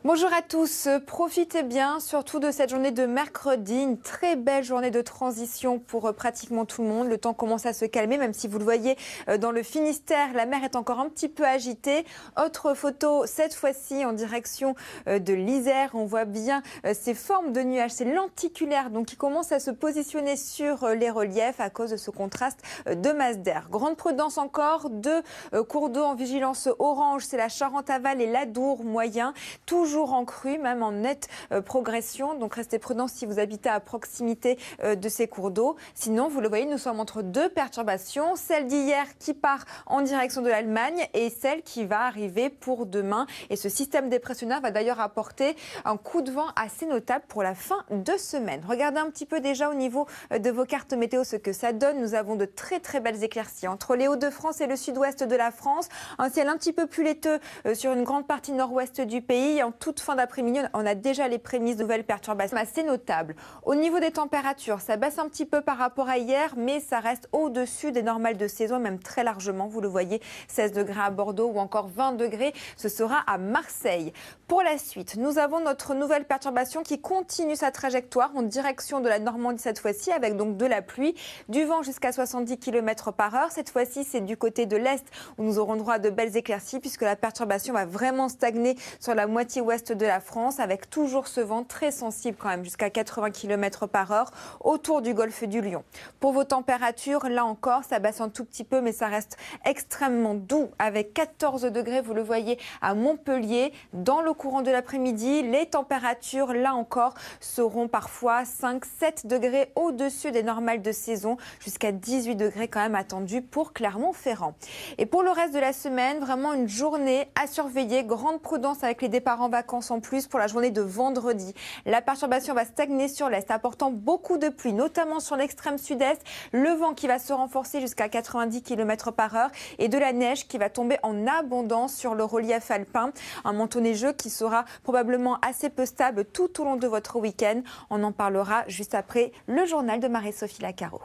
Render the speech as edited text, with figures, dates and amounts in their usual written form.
Bonjour à tous, profitez bien surtout de cette journée de mercredi, une très belle journée de transition pour pratiquement tout le monde. Le temps commence à se calmer, même si vous le voyez dans le Finistère, la mer est encore un petit peu agitée. Autre photo, cette fois-ci en direction de l'Isère, on voit bien ces formes de nuages, c'est lenticulaire donc qui commence à se positionner sur les reliefs à cause de ce contraste de masse d'air. Grande prudence encore, deux cours d'eau en vigilance orange, c'est la Charente-Aval et l'Adour moyen, toujours en crue, même en nette progression. Donc restez prudents si vous habitez à proximité de ces cours d'eau. Sinon, vous le voyez, nous sommes entre deux perturbations. Celle d'hier qui part en direction de l'Allemagne et celle qui va arriver pour demain. Et ce système dépressionnaire va d'ailleurs apporter un coup de vent assez notable pour la fin de semaine. Regardez un petit peu déjà au niveau de vos cartes météo ce que ça donne. Nous avons de très très belles éclaircies entre les Hauts-de-France et le sud-ouest de la France. Un ciel un petit peu plus laiteux sur une grande partie nord-ouest du pays. En toute fin d'après-midi, on a déjà les prémices de nouvelles perturbations assez notables. Au niveau des températures, ça baisse un petit peu par rapport à hier, mais ça reste au-dessus des normales de saison, même très largement. Vous le voyez, 16 degrés à Bordeaux ou encore 20 degrés, ce sera à Marseille. Pour la suite, nous avons notre nouvelle perturbation qui continue sa trajectoire en direction de la Normandie cette fois-ci, avec donc de la pluie, du vent jusqu'à 70 km par heure. Cette fois-ci, c'est du côté de l'Est où nous aurons droit à de belles éclaircies, puisque la perturbation va vraiment stagner sur la moitié ouest de la France, avec toujours ce vent très sensible quand même, jusqu'à 80 km par heure autour du golfe du Lion. Pour vos températures, là encore, ça baisse un tout petit peu, mais ça reste extrêmement doux, avec 14 degrés, vous le voyez, à Montpellier. Dans le courant de l'après-midi, les températures, là encore, seront parfois 5-7 degrés au-dessus des normales de saison, jusqu'à 18 degrés quand même attendus pour Clermont-Ferrand. Et pour le reste de la semaine, vraiment une journée à surveiller, grande prudence avec les départs en vacances en plus pour la journée de vendredi. La perturbation va stagner sur l'est, apportant beaucoup de pluie, notamment sur l'extrême sud-est. Le vent qui va se renforcer jusqu'à 90 km par heure et de la neige qui va tomber en abondance sur le relief alpin. Un manteau neigeux qui sera probablement assez peu stable tout au long de votre week-end. On en parlera juste après le journal de Marie-Sophie Lacaro.